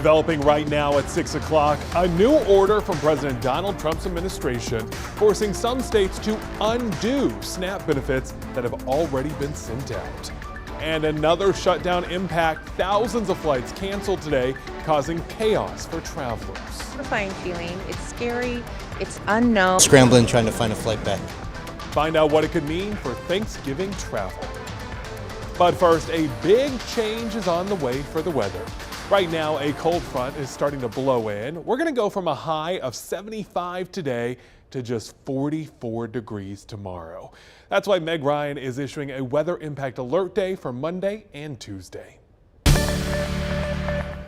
Developing right now at 6 o'clock, a new order from President Donald Trump's administration forcing some states to undo SNAP benefits that have already been sent out. And another shutdown impact, thousands of flights canceled today, causing chaos for travelers. Terrifying feeling. It's scary. It's unknown. Scrambling, trying to find a flight back. Find out what it could mean for Thanksgiving travel. But first, a big change is on the way for the weather. Right now, a cold front is starting to blow in. We're going to go from a high of 75 today to just 44 degrees tomorrow. That's why Meg Ryan is issuing a weather impact alert day for Monday and Tuesday.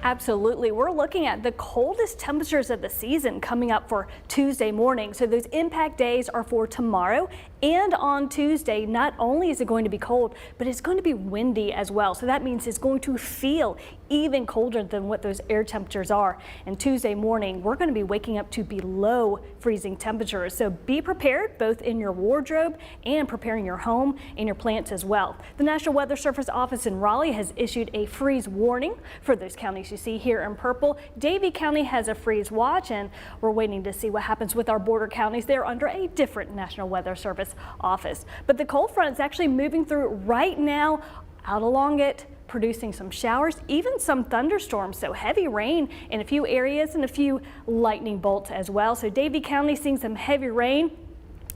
Absolutely. We're looking at the coldest temperatures of the season coming up for Tuesday morning. So those impact days are for tomorrow and on Tuesday. Not only is it going to be cold, but it's going to be windy as well. So that means it's going to feel even colder than what those air temperatures are. And Tuesday morning, we're going to be waking up to below freezing temperatures. So be prepared both in your wardrobe and preparing your home and your plants as well. The National Weather Service office in Raleigh has issued a freeze warning for those counties you see here in purple. Davie County has a freeze watch, and we're waiting to see what happens with our border counties. They're under a different National Weather Service office. But the cold front is actually moving through right now out along it, producing some showers, even some thunderstorms. So heavy rain in a few areas and a few lightning bolts as well. So Davie County seeing some heavy rain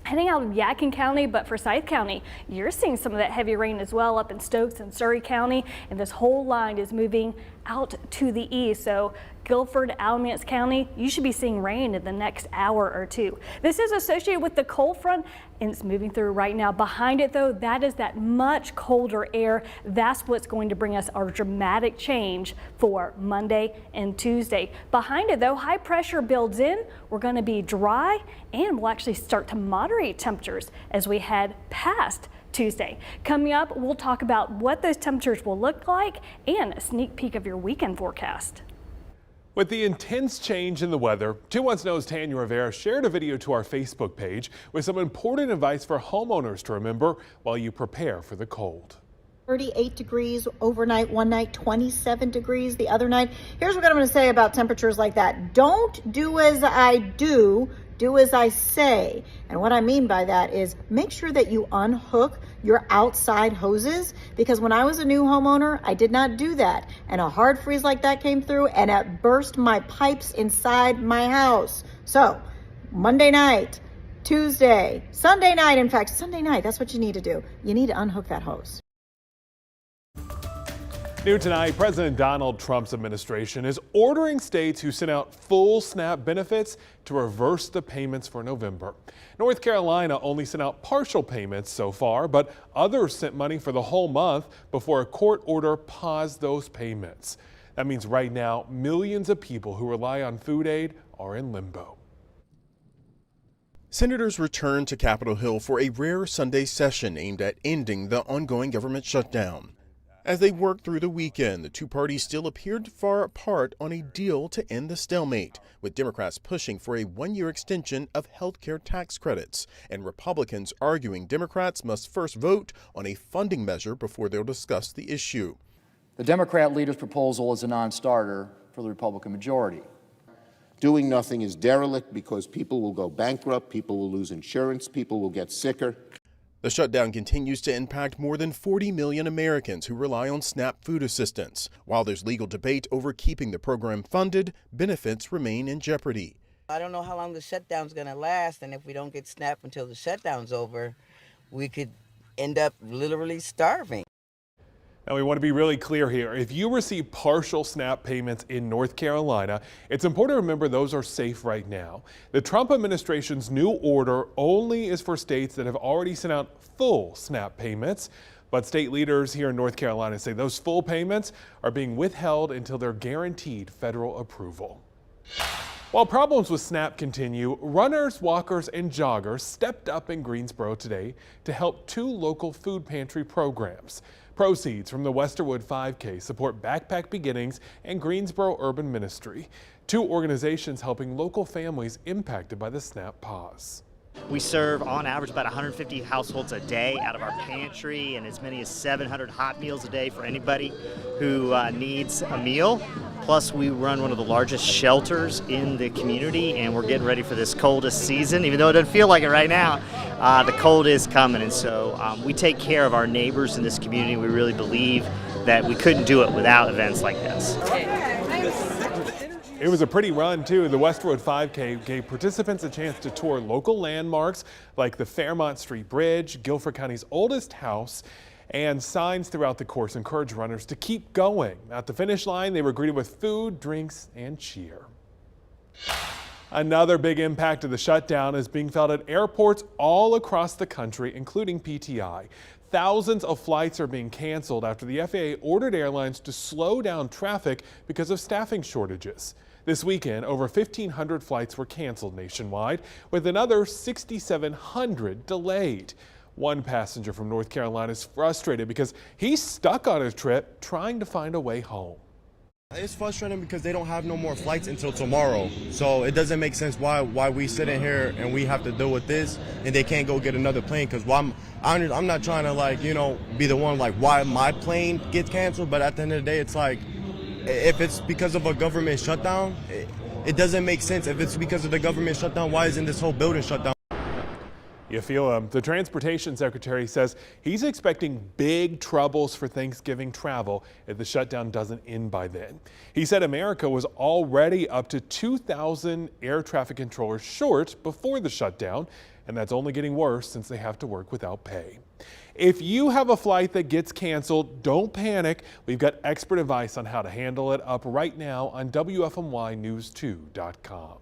heading out of Yadkin County, but for Forsyth County, you're seeing some of that heavy rain as well up in Stokes and Surrey County, and this whole line is moving out to the east. So Guilford, Alamance County, you should be seeing rain in the next hour or two. This is associated with the cold front, and it's moving through right now. Behind it, though, that is that much colder air. That's what's going to bring us our dramatic change for Monday and Tuesday. Behind it, though, high pressure builds in. We're going to be dry, and we'll actually start to moderate temperatures as we head past Tuesday. Coming up, we'll talk about what those temperatures will look like and a sneak peek of your weekend forecast. With the intense change in the weather, 2 Months Know's Tanya Rivera shared a video to our Facebook page with some important advice for homeowners to remember while you prepare for the cold. 38 degrees overnight, one night 27 degrees the other night. Here's what I'm going to say about temperatures like that. Don't do as I do as I say. And what I mean by that is make sure that you unhook your outside hoses, because when I was a new homeowner, I did not do that. And a hard freeze like that came through and it burst my pipes inside my house. So Monday night, Tuesday, Sunday night, in fact, Sunday night, that's what you need to do. You need to unhook that hose. New tonight, President Donald Trump's administration is ordering states who sent out full SNAP benefits to reverse the payments for November. North Carolina only sent out partial payments so far, but others sent money for the whole month before a court order paused those payments. That means right now, millions of people who rely on food aid are in limbo. Senators returned to Capitol Hill for a rare Sunday session aimed at ending the ongoing government shutdown. As they worked through the weekend, the two parties still appeared far apart on a deal to end the stalemate, with Democrats pushing for a one-year extension of health care tax credits, and Republicans arguing Democrats must first vote on a funding measure before they'll discuss the issue. The Democrat leader's proposal is a non-starter for the Republican majority. Doing nothing is derelict because people will go bankrupt, people will lose insurance, people will get sicker. The shutdown continues to impact more than 40 million Americans who rely on SNAP food assistance. While there's legal debate over keeping the program funded, benefits remain in jeopardy. I don't know how long the shutdown's going to last, and if we don't get SNAP until the shutdown's over, we could end up literally starving. Now, we want to be really clear here. If you receive partial SNAP payments in North Carolina, it's important to remember those are safe right now. The Trump administration's new order only is for states that have already sent out full SNAP payments. But state leaders here in North Carolina say those full payments are being withheld until they're guaranteed federal approval. While problems with SNAP continue, runners, walkers, and joggers stepped up in Greensboro today to help 2 local food pantry programs. Proceeds from the Westerwood 5K support Backpack Beginnings and Greensboro Urban Ministry, 2 organizations helping local families impacted by the SNAP pause. We serve, on average, about 150 households a day out of our pantry and as many as 700 hot meals a day for anybody who needs a meal. Plus, we run one of the largest shelters in the community, and we're getting ready for this coldest season. Even though it doesn't feel like it right now, the cold is coming, and so we take care of our neighbors in this community. We really believe that we couldn't do it without events like this. It was a pretty run, too. The West Road 5K gave participants a chance to tour local landmarks like the Fairmont Street Bridge, Guilford County's oldest house, and signs throughout the course encourage runners to keep going. At the finish line, they were greeted with food, drinks, and cheer. Another big impact of the shutdown is being felt at airports all across the country, including PTI. Thousands of flights are being canceled after the FAA ordered airlines to slow down traffic because of staffing shortages. This weekend, over 1,500 flights were canceled nationwide, with another 6,700 delayed. One passenger from North Carolina is frustrated because he's stuck on his trip trying to find a way home. It's frustrating because they don't have no more flights until tomorrow. So it doesn't make sense why we sit in here and we have to deal with this and they can't go get another plane. Because I'm not trying to be the one why my plane gets canceled. But at the end of the day, it's like if it's because of a government shutdown, it doesn't make sense. If it's because of the government shutdown, why isn't this whole building shut down? You feel him. The transportation secretary says he's expecting big troubles for Thanksgiving travel if the shutdown doesn't end by then. He said America was already up to 2,000 air traffic controllers short before the shutdown, and that's only getting worse since they have to work without pay. If you have a flight that gets canceled, don't panic. We've got expert advice on how to handle it up right now on WFMYnews2.com.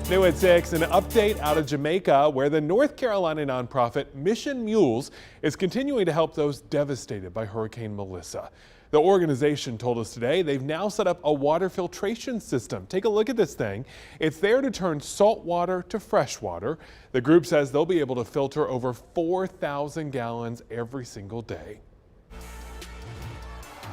New at 6, an update out of Jamaica where the North Carolina nonprofit Mission Mules is continuing to help those devastated by Hurricane Melissa. The organization told us today they've now set up a water filtration system. Take a look at this thing. It's there to turn salt water to fresh water. The group says they'll be able to filter over 4,000 gallons every single day.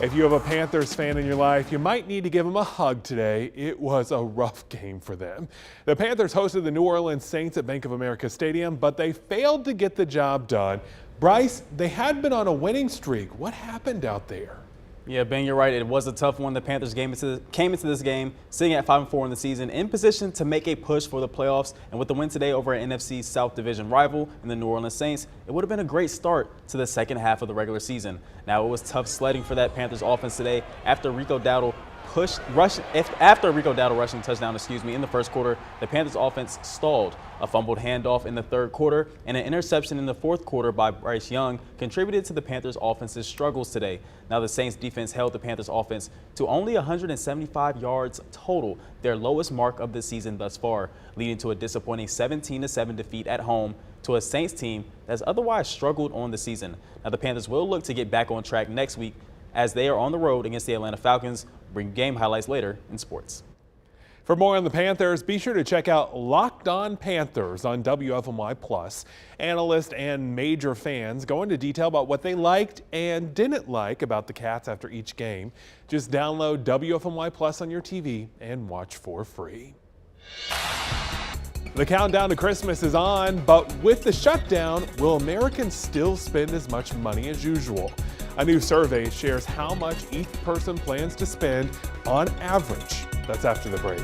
If you have a Panthers fan in your life, you might need to give them a hug today. It was a rough game for them. The Panthers hosted the New Orleans Saints at Bank of America Stadium, but they failed to get the job done. Bryce, they had been on a winning streak. What happened out there? Yeah, Ben, you're right. It was a tough one. The Panthers came into this game sitting at 5-4 in the season, in position to make a push for the playoffs. And with the win today over an NFC South Division rival in the New Orleans Saints, it would have been a great start to the second half of the regular season. Now, it was tough sledding for that Panthers offense today after Rico Dowdle rushing touchdown, in the first quarter. The Panthers offense stalled. A fumbled handoff in the third quarter and an interception in the fourth quarter by Bryce Young contributed to the Panthers offense's struggles today. Now the Saints defense held the Panthers offense to only 175 yards total, their lowest mark of the season thus far, leading to a disappointing 17-7 defeat at home to a Saints team that's otherwise struggled on the season. Now the Panthers will look to get back on track next week as they are on the road against the Atlanta Falcons. Bring game highlights later in sports. For more on the Panthers, be sure to check out Locked On Panthers on WFMY+. Analysts and major fans go into detail about what they liked and didn't like about the Cats after each game. Just download WFMY+ on your TV and watch for free. The countdown to Christmas is on, but with the shutdown, will Americans still spend as much money as usual? A new survey shares how much each person plans to spend on average. That's after the break.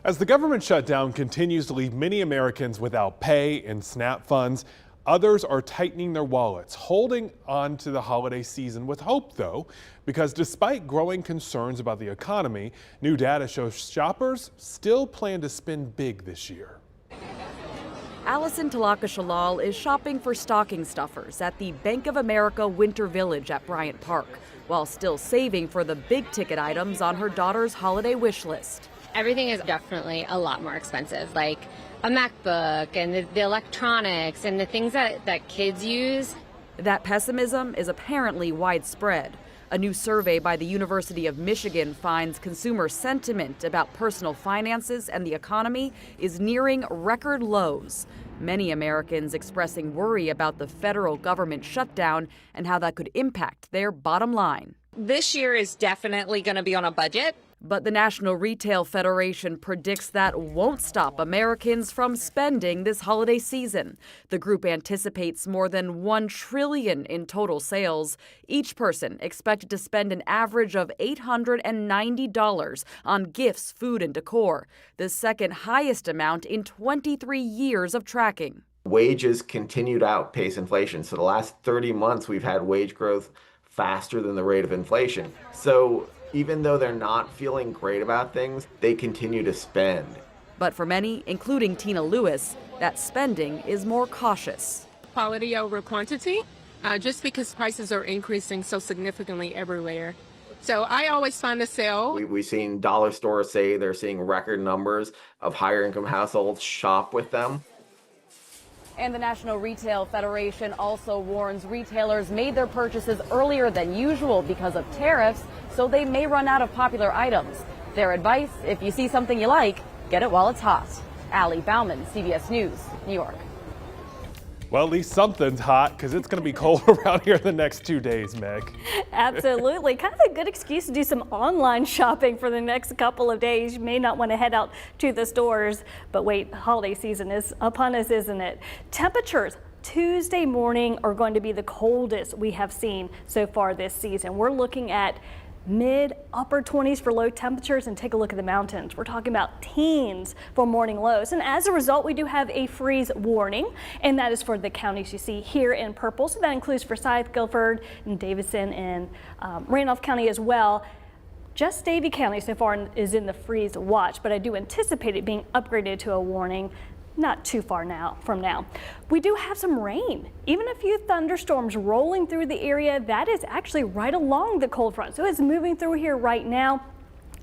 As the government shutdown continues to leave many Americans without pay and SNAP funds, others are tightening their wallets, holding on to the holiday season with hope, though, because despite growing concerns about the economy, new data shows shoppers still plan to spend big this year. Allison Talaka-Shalal is shopping for stocking stuffers at the Bank of America Winter Village at Bryant Park, while still saving for the big ticket items on her daughter's holiday wish list. Everything is definitely a lot more expensive, like a MacBook and the electronics and the things that kids use. That pessimism is apparently widespread. A new survey by the University of Michigan finds consumer sentiment about personal finances and the economy is nearing record lows. Many Americans expressing worry about the federal government shutdown and how that could impact their bottom line. This year is definitely going to be on a budget. But the National Retail Federation predicts that won't stop Americans from spending this holiday season. The group anticipates more than $1 trillion in total sales. Each person expected to spend an average of $890 on gifts, food, and decor, the second highest amount in 23 years of tracking. Wages continue to outpace inflation. So the last 30 months, we've had wage growth faster than the rate of inflation. So even though they're not feeling great about things, they continue to spend. But for many, including Tina Lewis, that spending is more cautious. Quality over quantity, just because prices are increasing so significantly everywhere. So I always find a sale. We've seen dollar stores say they're seeing record numbers of higher income households shop with them. And the National Retail Federation also warns retailers made their purchases earlier than usual because of tariffs, so they may run out of popular items. Their advice, if you see something you like, get it while it's hot. Allie Bauman, CBS News, New York. Well, at least something's hot because it's going to be cold around here the next 2 days, Meg. Absolutely. Kind of a good excuse to do some online shopping for the next couple of days. You may not want to head out to the stores, but wait, holiday season is upon us, isn't it? Temperatures Tuesday morning are going to be the coldest we have seen so far this season. We're looking at mid-upper 20s for low temperatures, and take a look at the mountains. We're talking about teens for morning lows, and as a result we do have a freeze warning, and that is for the counties you see here in purple. So that includes Forsyth, Guilford, and Davidson, and Randolph County as well. Just Davie County so far is in the freeze watch, but I do anticipate it being upgraded to a warning not too far from now. We do have some rain, even a few thunderstorms rolling through the area. That is actually right along the cold front, so it's moving through here right now.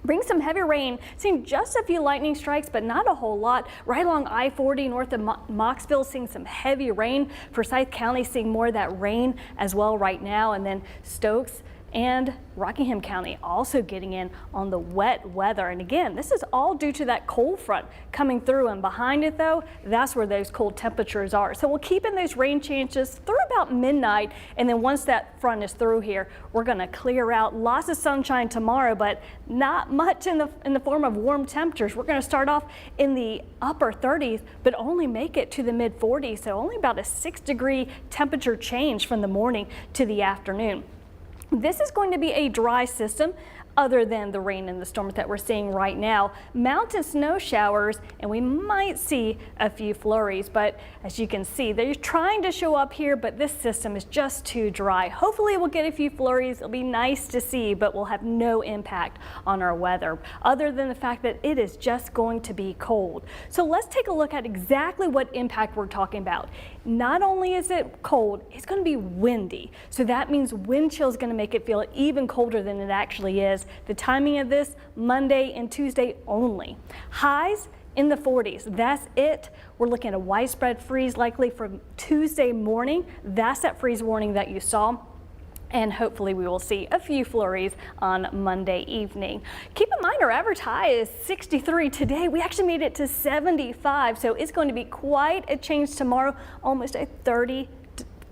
Bring some heavy rain, seeing just a few lightning strikes, but not a whole lot. Right along I-40 north of Moxville, seeing some heavy rain. Forsyth County seeing more of that rain as well right now, and then Stokes and Rockingham County also getting in on the wet weather. And again, this is all due to that cold front coming through, and behind it though, that's where those cold temperatures are. So we'll keep in those rain chances through about midnight, and then once that front is through here, we're going to clear out. Lots of sunshine tomorrow, but not much in the form of warm temperatures. We're going to start off in the upper 30s, but only make it to the mid 40s, so only about a 6-degree temperature change from the morning to the afternoon. This is going to be a dry system other than the rain and the storms that we're seeing right now. Mountain snow showers, and we might see a few flurries, but as you can see, they're trying to show up here, but this system is just too dry. Hopefully we'll get a few flurries. It'll be nice to see, but will have no impact on our weather other than the fact that it is just going to be cold. So let's take a look at exactly what impact we're talking about. Not only is it cold, it's going to be windy. So that means wind chill is going to make it feel even colder than it actually is. The timing of this, Monday and Tuesday only. Highs in the 40s. That's it. We're looking at a widespread freeze likely from Tuesday morning. That's that freeze warning that you saw. And hopefully we will see a few flurries on Monday evening. Keep in mind our average high is 63 today. We actually made it to 75, so it's going to be quite a change tomorrow, almost a 30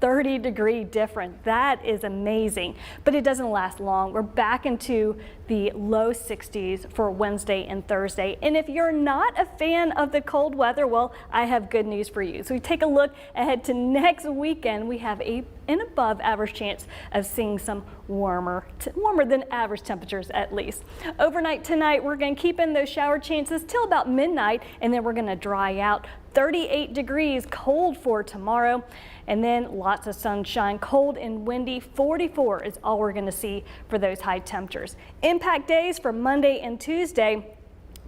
30-degree difference. That is amazing, but it doesn't last long. We're back into the low 60s for Wednesday and Thursday. And if you're not a fan of the cold weather, well, I have good news for you. So we take a look ahead to next weekend. We have an above average chance of seeing some warmer than average temperatures at least. Overnight tonight, we're going to keep in those shower chances till about midnight, and then we're going to dry out. 38 degrees, cold for tomorrow, and then lots of sunshine, cold and windy. 44 is all we're going to see for those high temperatures. Impact days for Monday and Tuesday.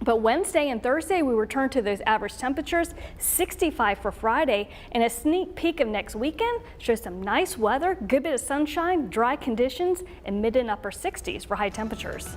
But Wednesday and Thursday, we return to those average temperatures, 65 for Friday, and a sneak peek of next weekend shows some nice weather, good bit of sunshine, dry conditions, and mid and upper 60s for high temperatures.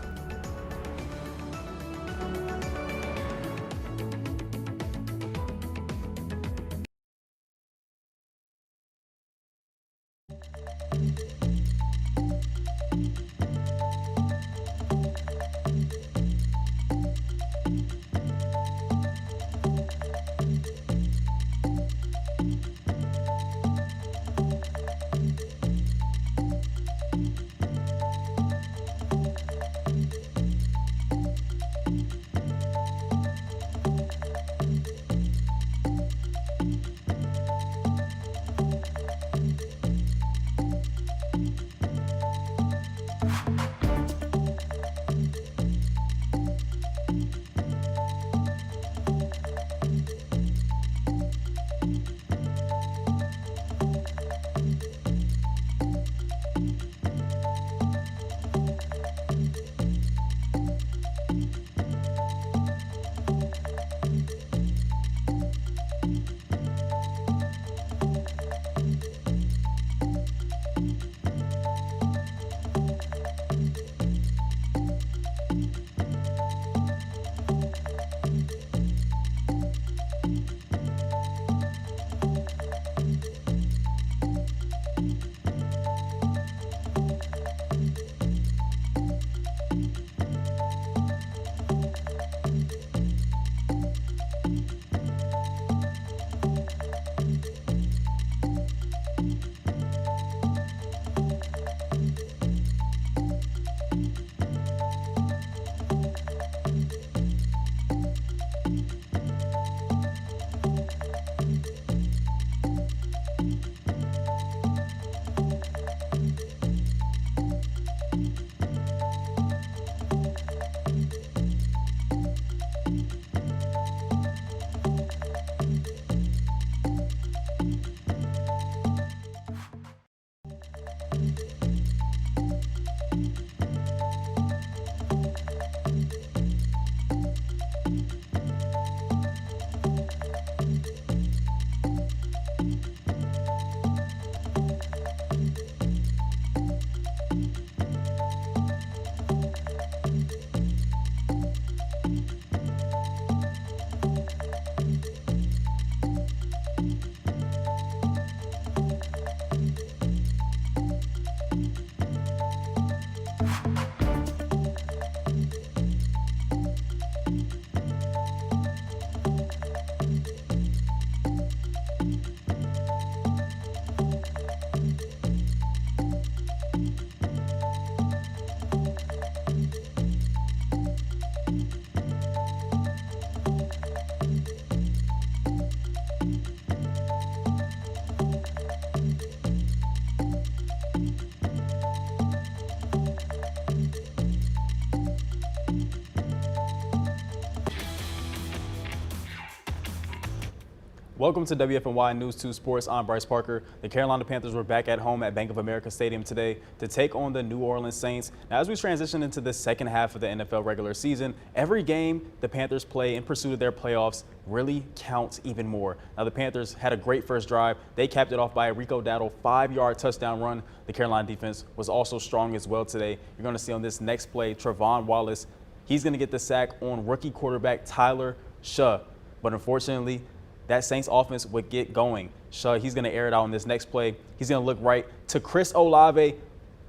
Welcome to WFMY News 2 Sports. I'm Bryce Parker. The Carolina Panthers were back at home at Bank of America Stadium today to take on the New Orleans Saints. Now, as we transition into the second half of the NFL regular season, every game the Panthers play in pursuit of their playoffs really counts even more. Now, the Panthers had a great first drive. They capped it off by a Rico Dowdle 5-yard touchdown run. The Carolina defense was also strong as well today. You're going to see on this next play, Trevon Wallace, he's going to get the sack on rookie quarterback Tyler Shaw. But unfortunately, that Saints offense would get going. Shaw, he's going to air it out on this next play. He's going to look right to Chris Olave,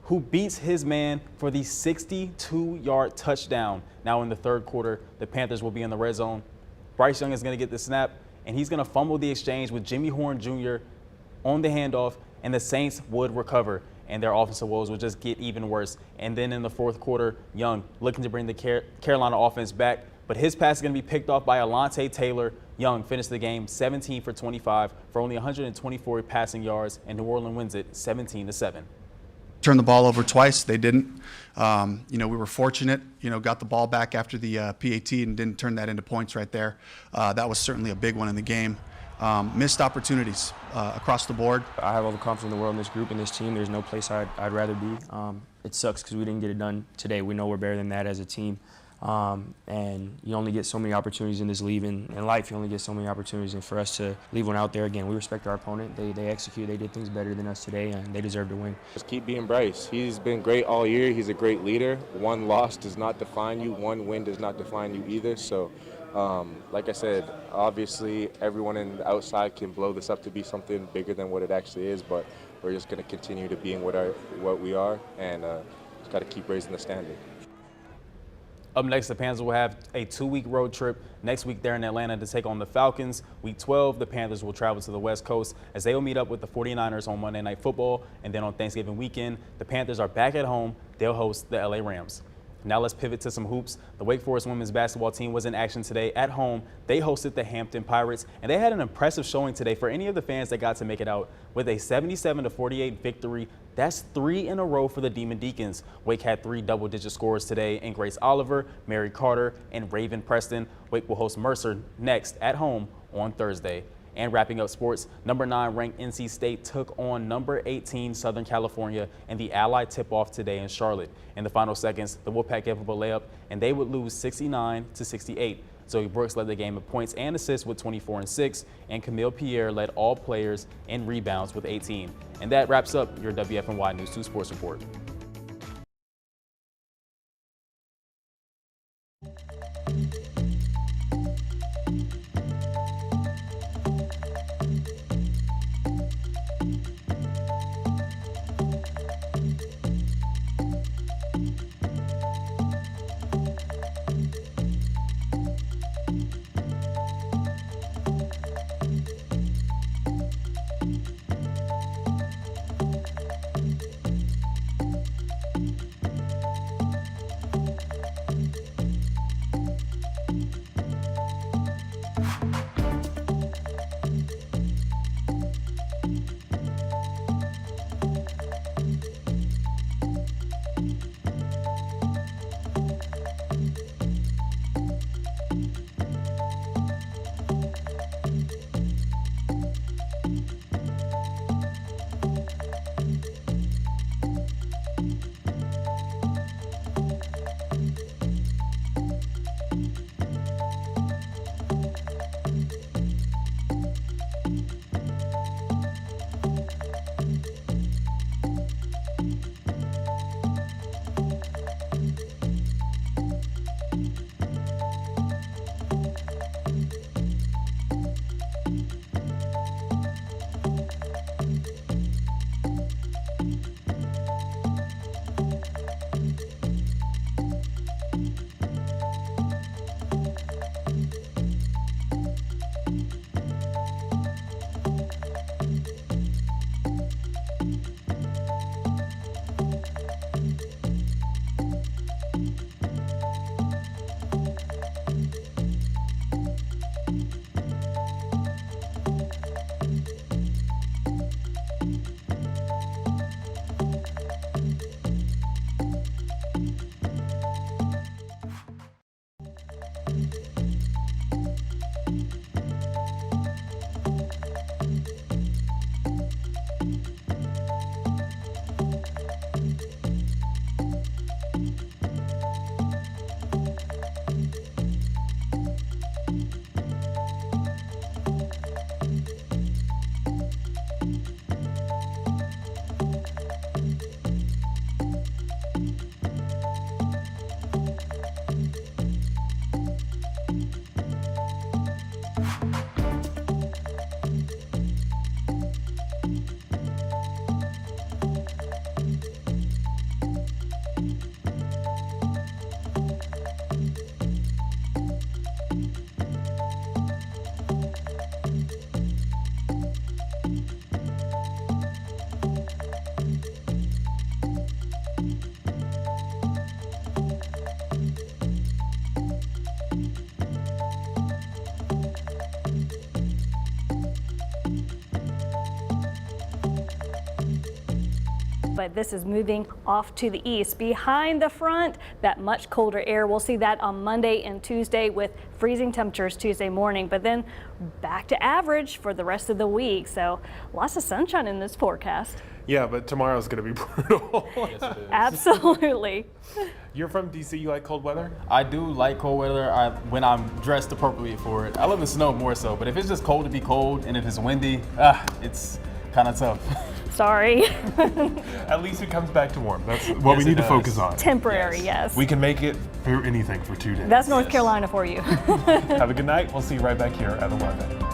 who beats his man for the 62-yard touchdown. Now in the third quarter, the Panthers will be in the red zone. Bryce Young is going to get the snap, and he's going to fumble the exchange with Jimmy Horn Jr. on the handoff, and the Saints would recover, and their offensive woes would just get even worse. And then in the fourth quarter, Young looking to bring the Carolina offense back, but his pass is going to be picked off by Alontae Taylor. Young finished the game 17 for 25 for only 124 passing yards, and New Orleans wins it 17-7. Turned the ball over twice. They didn't. We were fortunate, got the ball back after the PAT and didn't turn that into points right there. That was certainly a big one in the game. Missed opportunities across the board. I have all the confidence in the world in this group and this team. There's no place I'd rather be. It sucks because we didn't get it done today. We know we're better than that as a team. And you only get so many opportunities in this league. In life, you only get so many opportunities. And for us to leave one out there, again, we respect our opponent. They executed. They did things better than us today, and they deserve to win. Just keep being Bryce. He's been great all year. He's a great leader. One loss does not define you. One win does not define you either. So, like I said, obviously everyone in the outside can blow this up to be something bigger than what it actually is, but we're just going to continue to be in what we are, and just got to keep raising the standard. Up next, the Panthers will have a 2-week road trip. Next week, they're in Atlanta to take on the Falcons. Week 12, the Panthers will travel to the West Coast as they will meet up with the 49ers on Monday Night Football. And then on Thanksgiving weekend, the Panthers are back at home. They'll host the LA Rams. Now let's pivot to some hoops. The Wake Forest women's basketball team was in action today at home. They hosted the Hampton Pirates, and they had an impressive showing today for any of the fans that got to make it out with a 77-48 victory. That's 3 in a row for the Demon Deacons. Wake had 3 double-digit scores today in Grace Oliver, Mary Carter, and Raven Preston. Wake will host Mercer next at home on Thursday. And wrapping up sports, number 9 ranked NC State took on number 18 Southern California in the Allied tip-off today in Charlotte. In the final seconds, the Wolfpack gave up a layup, and they would lose 69-68. Zoe Brooks led the game in points and assists with 24 and 6, and Camille Pierre led all players in rebounds with 18. And that wraps up your WFMY News 2 Sports Report. but this is moving off to the east. Behind the front, that much colder air. We'll see that on Monday and Tuesday with freezing temperatures Tuesday morning, but then back to average for the rest of the week. So lots of sunshine in this forecast. Yeah, but tomorrow's going to be brutal. Yes, it is. Absolutely. You're from DC, you like cold weather? I do like cold weather when I'm dressed appropriately for it. I love the snow more so, but if it's just cold to be cold and if it's windy, it's kind of tough. Sorry. At least it comes back to warm. That's what we need to focus on. Temporary, yes. We can make it for anything for 2 days. That's North Carolina for you. Have a good night. We'll see you right back here at 11.